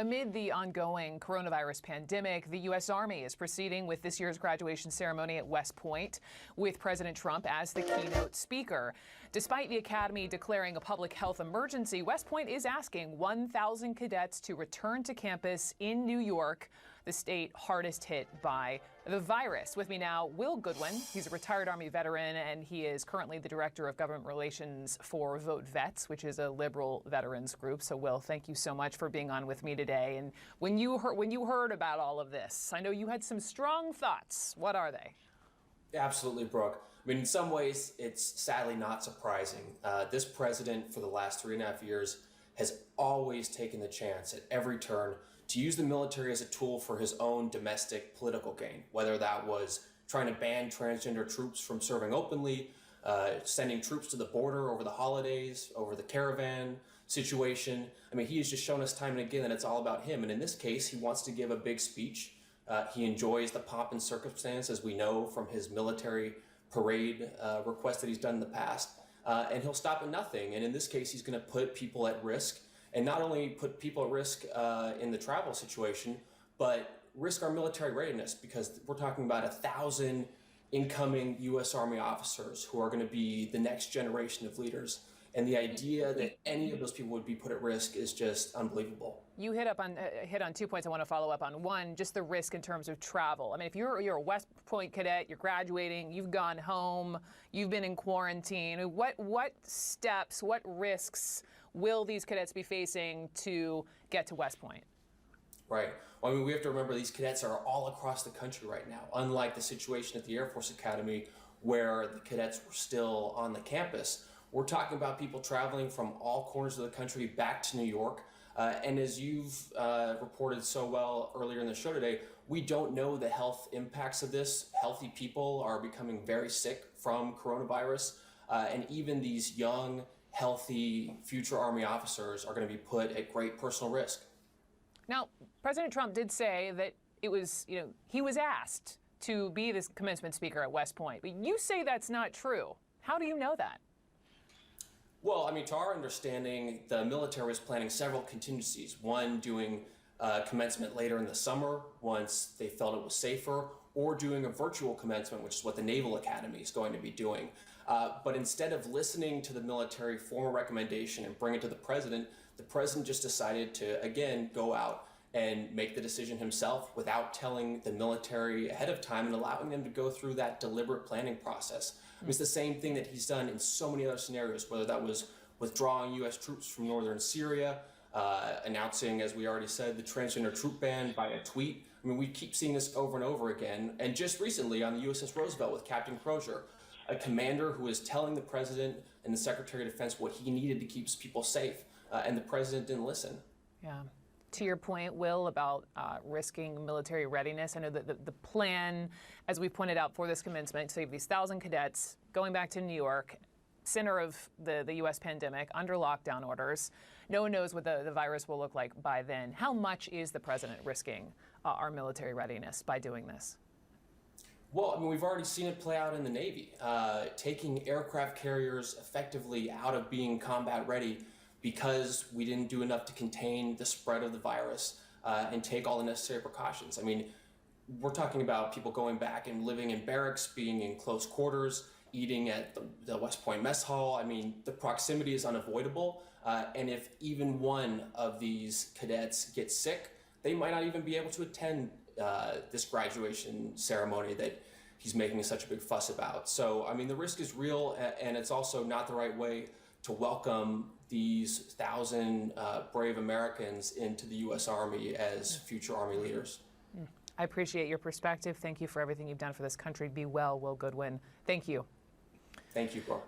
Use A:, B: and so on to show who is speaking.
A: Amid the ongoing coronavirus pandemic, the U.S. Army is proceeding with this year's graduation ceremony at West Point, with President Trump as the keynote speaker. Despite the Academy declaring a public health emergency, West Point is asking 1,000 cadets to return to campus in New York, the state hardest hit by the virus. With me now, Will Goodwin. He's a retired Army veteran, and he is currently the Director of Government Relations for Vote Vets, which is a liberal veterans group. So, Will, thank you so much for being on with me today. And when you heard about all of this, I know you had some strong thoughts. What are they?
B: Absolutely, Brooke. I mean, in some ways, it's sadly not surprising. This president, for the last 3.5 years, has always taken the chance at every turn to use the military as a tool for his own domestic political gain, whether that was trying to ban transgender troops from serving openly, sending troops to the border over the holidays, over the caravan situation. I mean, he has just shown us time and again that it's all about him. And in this case, he wants to give a big speech. He enjoys the pomp and circumstance, as we know from his military parade request that he's done in the past. And he'll stop at nothing. And in this case, he's going to put people at risk, and not only put people at risk in the travel situation, but risk our military readiness, because we're talking about 1,000 incoming U.S. Army officers who are going to be the next generation of leaders. And the idea that any of those people would be put at risk is just unbelievable. You hit
A: on 2 points I want to follow up on. One, just the risk in terms of travel. I mean, if you're a West Point cadet, you're graduating, you've gone home, you've been in quarantine, what steps, what risks will these cadets be facing to get to West Point?
B: Right. Well, I mean, we have to remember these cadets are all across the country right now, unlike the situation at the Air Force Academy where the cadets were still on the campus. We're talking about people traveling from all corners of the country back to New York. And as you've reported so well earlier in the show today, we don't know the health impacts of this. Healthy people are becoming very sick from coronavirus. And even these young, healthy future Army officers are going to be put at great personal risk.
A: Now, President Trump did say that it was, he was asked to be this commencement speaker at West Point. But you say that's not true. How do you know that?
B: Well, I mean, to our understanding, the military was planning several contingencies. One, doing commencement later in the summer once they felt it was safer, or doing a virtual commencement, which is what the Naval Academy is going to be doing. But instead of listening to the military formal recommendation and bring it to the president just decided to, again, go out and make the decision himself without telling the military ahead of time and allowing them to go through that deliberate planning process. It's the same thing that he's done in so many other scenarios, whether that was withdrawing U.S. troops from northern Syria, announcing, as we already said, the transgender troop ban by a tweet. I mean, we keep seeing this over and over again. And just recently on the USS Roosevelt with Captain Crozier, a commander who was telling the president and the Secretary of Defense what he needed to keep his people safe, and the president didn't listen.
A: Yeah. To your point, Will, about risking military readiness, I know that the plan, as we pointed out for this commencement, so you have these 1,000 cadets going back to New York, center of the U.S. pandemic, under lockdown orders. No one knows what the virus will look like by then. How much is the president risking our military readiness by doing this?
B: Well, I mean, we've already seen it play out in the Navy, taking aircraft carriers effectively out of being combat ready because we didn't do enough to contain the spread of the virus and take all the necessary precautions. I mean, we're talking about people going back and living in barracks, being in close quarters, eating at the West Point mess hall. I mean, the proximity is unavoidable. And if even one of these cadets gets sick, they might not even be able to attend this graduation ceremony that he's making such a big fuss about. So, I mean, the risk is real, and it's also not the right way to welcome these 1,000 brave Americans into the U.S. Army as future Army leaders.
A: I appreciate your perspective. Thank you for everything you've done for this country. Be well, Will Goodwin. Thank you.
B: Thank you, Brooke.